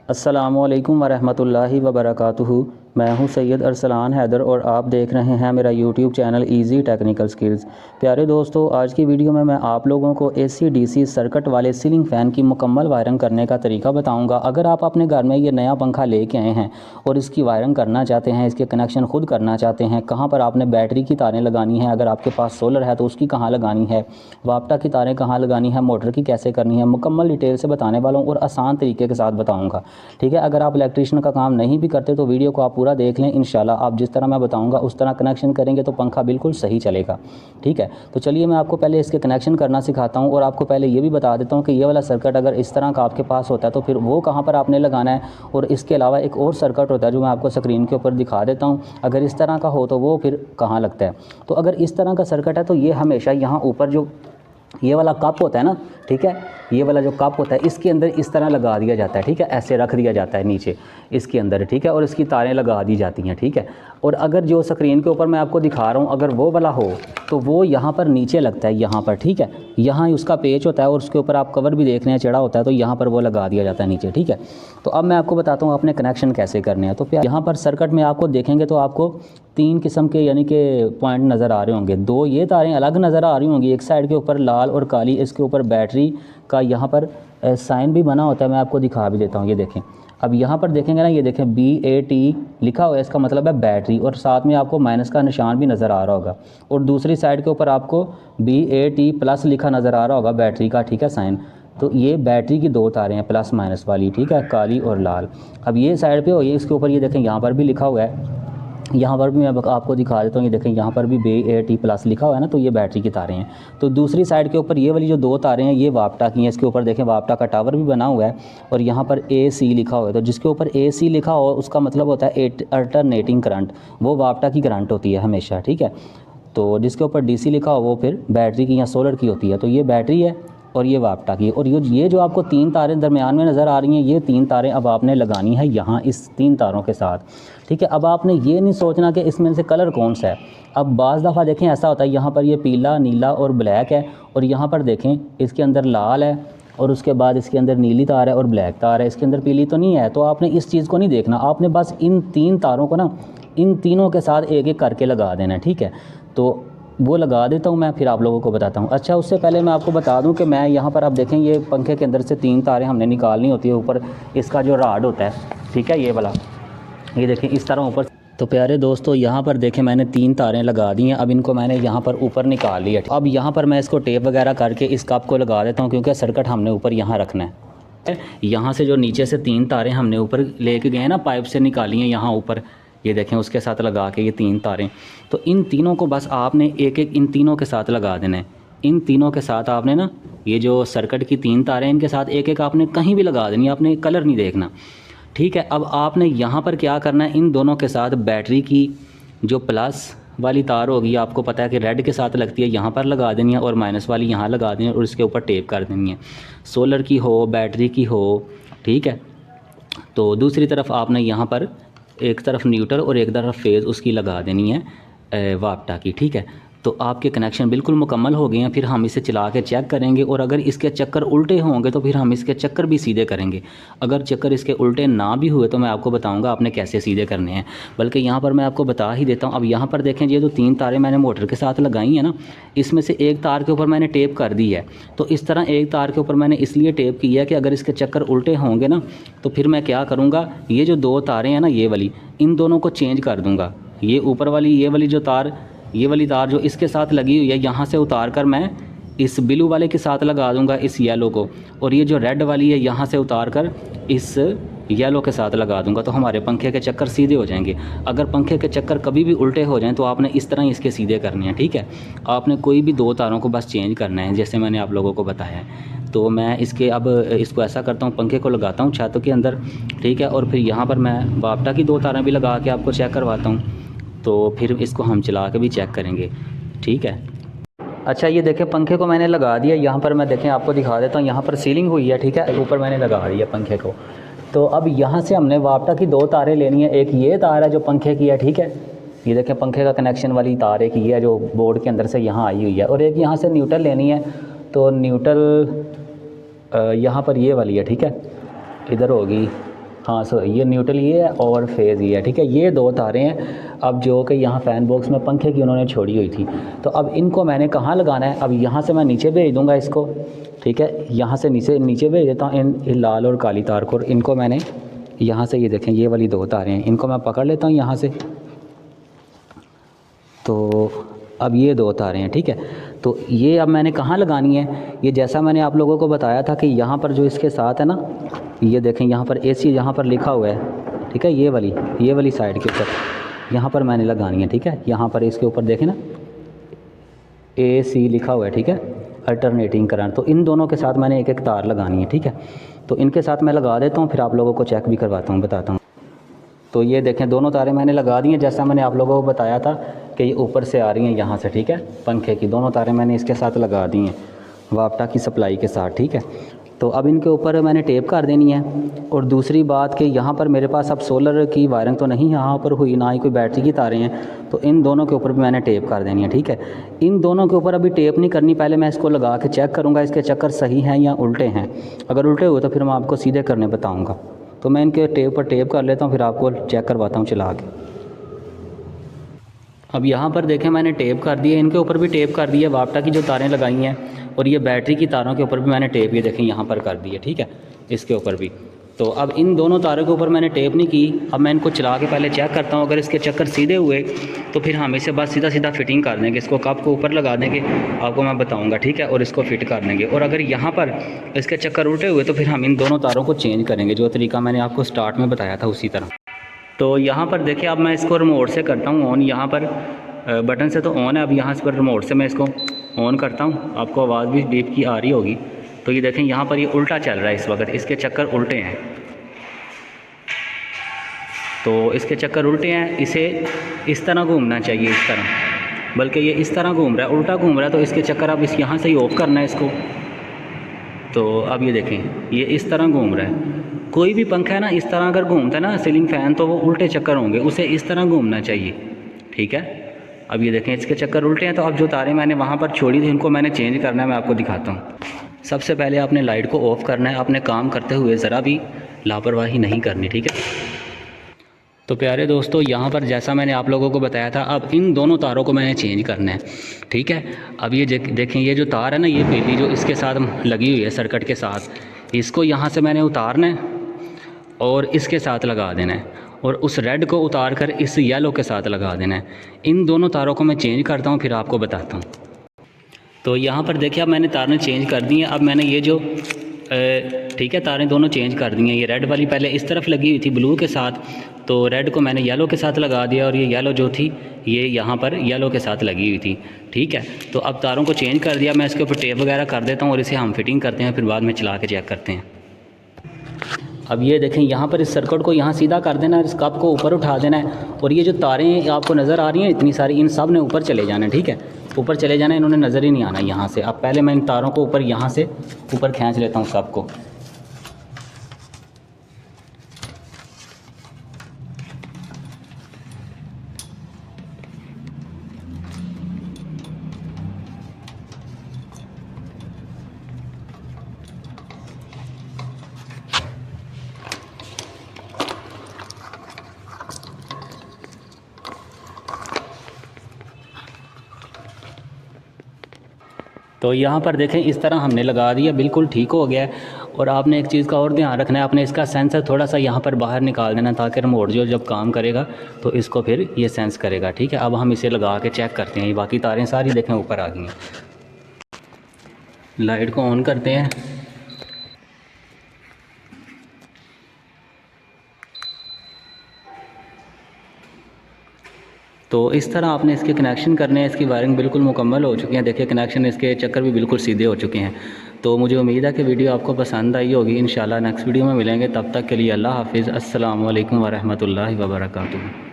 अस्सलामुअलैकुम वरहमतुल्लाहि वबरकातुहू। मैं हूं सैयद अरसलान हैदर और आप देख रहे हैं मेरा YouTube channel easy technical skills. प्यारे दोस्तों, आज की वीडियो में मैं आप लोगों को एसी डीसी सर्किट वाले सीलिंग फ़ैन की मुकम्मल वायरिंग करने का तरीका बताऊंगा। अगर आप अपने घर में ये नया पंखा लेके आए हैं और इसकी वायरिंग करना चाहते हैं, इसके कनेक्शन खुद करना चाहते हैं, कहाँ पर आपने बैटरी की तारें लगानी है, अगर आपके पास सोलर है तो उसकी कहाँ लगानी है, वापटा की तारें कहाँ लगानी है, मोटर की कैसे करनी है, मुकम्मल डिटेल से बताने वाला हूँ और आसान तरीके के साथ बताऊँगा। ठीक है, अगर आप इलेक्ट्रीशियन का काम नहीं भी करते तो वीडियो को आप पूरा देख लें। इंशाल्लाह आप जिस तरह मैं बताऊंगा उस तरह कनेक्शन करेंगे तो पंखा बिल्कुल सही चलेगा। ठीक है, तो चलिए मैं आपको पहले इसके कनेक्शन करना सिखाता हूं और आपको पहले ये भी बता देता हूं कि ये वाला सर्किट अगर इस तरह का आपके पास होता है तो फिर वो कहाँ पर आपने लगाना है। और इसके अलावा एक और सर्किट होता है जो मैं आपको स्क्रीन के ऊपर दिखा देता हूँ, अगर इस तरह का हो तो वो फिर कहाँ लगता है। तो अगर इस तरह का सर्किट है तो ये हमेशा यहाँ ऊपर जो ये वाला कप होता है ना, ठीक है, ये वाला जो कप होता है इसके अंदर इस तरह लगा दिया जाता है। ठीक है, ऐसे रख दिया जाता है नीचे इसके अंदर। ठीक है, और इसकी तारें लगा दी जाती हैं। ठीक है, और अगर जो स्क्रीन के ऊपर मैं आपको दिखा रहा हूँ अगर वो वाला हो तो वो यहाँ पर नीचे लगता है, यहाँ पर। ठीक है, यहाँ उसका पेच होता है और उसके ऊपर आप कवर भी देख रहे हैं चढ़ा होता है, तो यहाँ पर वो लगा दिया जाता है नीचे। ठीक है, तो अब मैं आपको बताता हूँ अपने कनेक्शन कैसे करने हैं। तो यहाँ पर सर्किट में आपको देखेंगे तो आपको तीन किस्म के यानी कि पॉइंट नज़र आ रहे होंगे। दो ये तारें अलग नज़र आ रही होंगी, एक साइड के ऊपर लाल और काली, इसके ऊपर बैटरी का यहाँ पर साइन भी बना होता है, मैं आपको दिखा भी देता हूँ। ये देखें, अब यहाँ पर देखेंगे ना, ये देखें BAT लिखा हुआ है, इसका मतलब है बैटरी, और साथ में आपको माइनस का निशान भी नज़र आ रहा होगा। और दूसरी साइड के ऊपर आपको BAT प्लस लिखा नज़र आ रहा होगा बैटरी का। ठीक है, साइन। तो ये बैटरी की दो तारें हैं प्लस माइनस वाली, ठीक है, काली और लाल। अब ये साइड पे हो, ये इसके ऊपर ये देखें यहाँ पर भी लिखा हुआ है, यहाँ पर भी मैं आपको दिखा देता हूँ। ये देखें यहाँ पर भी BAT प्लस लिखा हुआ है ना, तो ये बैटरी की तारें हैं। तो दूसरी साइड के ऊपर ये वाली जो दो तारें हैं ये वापटा की हैं, इसके ऊपर देखें वापटा का टावर भी बना हुआ है और यहाँ पर AC लिखा हुआ है। तो जिसके ऊपर AC लिखा हो उसका मतलब होता है अल्टरनेटिंग करंट, वो वापटा की करंट होती है हमेशा। ठीक है, तो जिसके ऊपर DC लिखा हो वो फिर बैटरी की या सोलर की होती है। तो ये बैटरी है और ये वापटा की। और ये जो आपको तीन तारें दरमियान में नज़र आ रही हैं, ये तीन तारें अब आपने लगानी है यहाँ इस तीन तारों के साथ। ठीक है, अब आपने ये नहीं सोचना कि इसमें से कलर कौन सा है। अब बाज़ दफ़ा देखें ऐसा होता है, यहाँ पर ये पीला, नीला और ब्लैक है, और यहाँ पर देखें इसके अंदर लाल है और उसके बाद इसके अंदर नीली तार है और ब्लैक तार है, इसके अंदर पीली तो नहीं है। तो आपने इस चीज़ को नहीं देखना, आपने बस इन तीन तारों को ना इन तीनों के साथ एक एक करके लगा देना है। ठीक है, तो वो लगा देता हूँ मैं, फिर आप लोगों को बताता हूँ। अच्छा, उससे पहले मैं आपको बता दूँ कि मैं यहाँ पर आप देखें ये पंखे के अंदर से तीन तारें हमने निकालनी होती है, ऊपर इसका जो राड होता है, ठीक है, ये वाला, ये देखें इस तरह ऊपर। तो प्यारे दोस्तों यहाँ पर देखें मैंने तीन तारें लगा दी हैं, अब इनको मैंने यहाँ पर ऊपर निकाल लिया। अब यहाँ पर मैं इसको टेप वगैरह करके इस कप को लगा देता हूँ, क्योंकि सर्किट हमने ऊपर यहाँ रखना है। यहाँ से जो नीचे से तीन तारें हमने ऊपर लेके गए हैं ना, पाइप से निकाली हैं यहाँ ऊपर, ये देखें उसके साथ लगा के ये तीन तारें। तो इन तीनों को बस आपने एक एक इन तीनों के साथ लगा देना है। इन तीनों के साथ आपने ना ये जो सर्किट की तीन तारें इनके साथ एक एक आपने कहीं भी लगा देनी है, आपने कलर नहीं देखना। ठीक है, अब आपने यहाँ पर क्या करना है, इन दोनों के साथ बैटरी की जो प्लस वाली तार होगी, आपको पता है कि रेड के साथ लगती है, यहाँ पर लगा देनी है, और माइनस वाली यहाँ लगा देनी है और इसके ऊपर टेप कर देनी है, सोलर की हो बैटरी की हो। ठीक है, तो दूसरी तरफ आपने यहाँ पर एक तरफ न्यूट्रल और एक तरफ फेज़ उसकी लगा देनी है वापटा की। ठीक है, तो आपके कनेक्शन बिल्कुल मुकम्मल हो गए हैं। फिर हम इसे चला के चेक करेंगे, और अगर इसके चक्कर उल्टे होंगे तो फिर हम इसके चक्कर भी सीधे करेंगे। अगर चक्कर इसके उल्टे ना भी हुए तो मैं आपको बताऊंगा आपने कैसे सीधे करने हैं, बल्कि यहाँ पर मैं आपको बता ही देता हूँ। अब यहाँ पर देखें, ये जो तीन तारें मैंने मोटर के साथ लगाई हैं ना, इसमें से एक तार के ऊपर मैंने टेप कर दी है। तो इस तरह एक तार के ऊपर मैंने इसलिए टेप किया है कि अगर इसके चक्कर उल्टे होंगे ना तो फिर मैं क्या करूँगा, ये जो दो तारें हैं ना ये वाली, इन दोनों को चेंज कर दूँगा। ये ऊपर वाली ये वाली जो तार, ये वाली तार जो इसके साथ लगी हुई है, यहाँ से उतार कर मैं इस ब्लू वाले के साथ लगा दूंगा इस येलो को, और ये जो रेड वाली है यहाँ से उतार कर इस येलो के साथ लगा दूंगा। तो हमारे पंखे के चक्कर सीधे हो जाएंगे। अगर पंखे के चक्कर कभी भी उल्टे हो जाएं तो आपने इस तरह इसके सीधे करने हैं। ठीक है, आपने कोई भी दो तारों को बस चेंज करना है जैसे मैंने आप लोगों को बताया है। तो मैं इसके अब इसको ऐसा करता हूँ, पंखे को लगाता हूँ छत के अंदर। ठीक है, और फिर यहाँ पर मैं वापटा की दो तारें भी लगा के आपको चेक करवाता हूँ, तो फिर इसको हम चला के भी चेक करेंगे। ठीक है, अच्छा ये देखें पंखे को मैंने लगा दिया, यहाँ पर मैं देखें आपको दिखा देता हूँ, यहाँ पर सीलिंग हुई है। ठीक है, ऊपर मैंने लगा दिया पंखे को। तो अब यहाँ से हमने वापटा की दो तारें लेनी है, एक ये तार है जो पंखे की है। ठीक है, ये देखें पंखे का कनेक्शन वाली तार एक ये है जो बोर्ड के अंदर से यहाँ आई हुई है, और एक यहाँ से न्यूट्रल लेनी है। तो न्यूट्रल यहाँ पर ये वाली है। ठीक है, इधर होगी हाँ सो ये न्यूट्रल ये है और फेज़ ये है, ठीक है। ये दो तारें हैं अब जो कि यहाँ फ़ैन बॉक्स में पंखे की उन्होंने छोड़ी हुई थी। तो अब इनको मैंने कहाँ लगाना है, अब यहाँ से मैं नीचे भेज दूँगा इसको, ठीक है। यहाँ से नीचे भेज देता हूँ इन लाल और काली तार को। इनको मैंने यहाँ से, ये देखें ये वाली दो तारें हैं, इनको मैं पकड़ लेता हूँ यहाँ से। तो अब ये दो तारें हैं, ठीक है। तो ये अब मैंने कहाँ लगानी है, ये जैसा मैंने आप लोगों को बताया था कि यहाँ पर जो इसके साथ है ना, ये देखें यहाँ पर AC यहाँ पर लिखा हुआ है, ठीक है। ये वाली साइड के ऊपर यहाँ पर मैंने लगानी है, ठीक है। यहाँ पर इसके ऊपर देखें ना AC लिखा हुआ है, ठीक है, अल्टरनेटिंग करंट। तो इन दोनों के साथ मैंने एक एक तार लगानी है, ठीक है। तो इनके साथ मैं लगा देता हूँ, फिर आप लोगों को चेक भी करवाता हूँ, बताता हूँ। तो ये देखें दोनों तारें मैंने लगा दी हैं, जैसा मैंने आप लोगों को बताया था कि ये ऊपर से आ रही हैं यहाँ से, ठीक है। पंखे की दोनों तारें मैंने इसके साथ लगा दी हैं वापटा की सप्लाई के साथ, ठीक है। तो अब इनके ऊपर मैंने टेप कर देनी है। और दूसरी बात कि यहाँ पर मेरे पास अब सोलर की वायरिंग तो नहीं यहाँ पर हुई, ना ही कोई बैटरी की तारें हैं, तो इन दोनों के ऊपर भी मैंने टेप कर देनी है, ठीक है। इन दोनों के ऊपर अभी टेप नहीं करनी, पहले मैं इसको लगा के चेक करूँगा इसके चक्कर सही हैं या उल्टे हैं। अगर उल्टे हुए तो फिर मैं आपको सीधे करने बताऊँगा। तो मैं इनके टेप पर टेप कर लेता हूँ, फिर आपको चेक करवाता हूँ चला के। अब यहाँ पर देखें मैंने टेप कर दिया, इनके ऊपर भी टेप कर दिया, वापटा की जो तारें लगाई हैं, और ये बैटरी की तारों के ऊपर भी मैंने टेप ये देखें यहाँ पर कर दिया, ठीक है, इसके ऊपर भी। तो अब इन दोनों तारों के ऊपर मैंने टेप नहीं की। अब मैं इनको चला के पहले चेक करता हूँ, अगर इसके चक्कर सीधे हुए तो फिर हम इसे बस सीधा फिटिंग कर देंगे, इसको कप को ऊपर लगा देंगे, आपको मैं बताऊँगा, ठीक है, और इसको फिट कर देंगे। और अगर यहाँ पर इसके चक्कर उल्टे हुए तो फिर हम इन दोनों तारों को चेंज करेंगे, जो तरीका मैंने आपको स्टार्ट में बताया था उसी तरह। तो यहाँ पर देखिए अब मैं इसको रिमोट से करता हूँ ऑन, यहाँ पर बटन से तो ऑन है, अब यहाँ पर रिमोट से मैं इसको ऑन करता हूँ, आपको आवाज़ भी बीप की आ रही होगी। तो ये देखें यहाँ पर ये उल्टा चल रहा है इस वक्त, इसके चक्कर उल्टे हैं। तो इसके चक्कर उल्टे हैं, इसे इस तरह घूमना चाहिए, इस तरह, बल्कि ये इस तरह घूम रहा है, उल्टा घूम रहा है। तो इसके चक्कर अब इस यहाँ से ही ऑफ करना है इसको। तो अब ये देखें ये इस तरह घूम रहा है। कोई भी पंखा है ना इस तरह अगर घूमता है ना सीलिंग फ़ैन, तो वो उल्टे चक्कर होंगे, उसे इस तरह घूमना चाहिए, ठीक है। अब ये देखें इसके चक्कर उल्टे हैं। तो अब जो तारें मैंने वहाँ पर छोड़ी थी इनको मैंने चेंज करना है, मैं आपको दिखाता हूँ। सबसे पहले आपने लाइट को ऑफ़ करना है, आपने काम करते हुए ज़रा भी लापरवाही नहीं करनी, ठीक है। तो प्यारे दोस्तों यहाँ पर जैसा मैंने आप लोगों को बताया था, अब इन दोनों तारों को मैंने चेंज करना है, ठीक है। अब ये देखें ये जो तार है ना, ये पीली जो इसके साथ लगी हुई है सर्किट के साथ, इसको यहाँ से मैंने उतारना है और इसके साथ लगा देना है, और उस रेड को उतार कर इस येलो के साथ लगा देना है। इन दोनों तारों को मैं चेंज करता हूँ, फिर आपको बताता हूँ। तो यहाँ पर देखिए अब मैंने तारें चेंज कर दी हैं। अब मैंने ये जो ठीक है तारें दोनों चेंज कर दी हैं। ये रेड वाली पहले इस तरफ लगी हुई थी ब्लू के साथ, तो रेड को मैंने येलो के साथ लगा दिया, और ये येलो जो थी ये यहाँ पर येलो के साथ लगी हुई थी, ठीक है। तो अब तारों को चेंज कर दिया, मैं इसके ऊपर टेप वगैरह कर देता हूँ और इसे हम फिटिंग करते हैं, फिर बाद में चला के चेक करते हैं। अब ये देखें यहाँ पर इस सर्किट को यहाँ सीधा कर देना है, इस कप को ऊपर उठा देना है, और ये जो तारें आपको नज़र आ रही हैं इतनी सारी, इन सब ने ऊपर चले जाना है, ठीक है, ऊपर चले जाना है, इन्होंने नज़र ही नहीं आना यहाँ से। अब पहले मैं इन तारों को ऊपर यहाँ से ऊपर खींच लेता हूँ कप को। तो यहाँ पर देखें इस तरह हमने लगा दिया, बिल्कुल ठीक हो गया है। और आपने एक चीज़ का और ध्यान रखना है, आपने इसका सेंसर थोड़ा सा यहाँ पर बाहर निकाल देना, ताकि रिमोट जो जब काम करेगा तो इसको फिर ये सेंस करेगा, ठीक है। अब हम इसे लगा के चेक करते हैं। ये बाकी तारें सारी देखें ऊपर आ गई हैं। लाइट को ऑन करते हैं। तो इस तरह आपने इसके कनेक्शन करने हैं। इसकी वायरिंग बिल्कुल मुकम्मल हो चुकी है, देखिए कनेक्शन इसके चक्कर भी बिल्कुल सीधे हो चुके हैं। तो मुझे उम्मीद है कि वीडियो आपको पसंद आई होगी। इंशाल्लाह नेक्स्ट वीडियो में मिलेंगे, तब तक के लिए अल्लाह हाफिज़। अस्सलाम वालेकुम व रहमतुल्लाहि व बरकातुहू।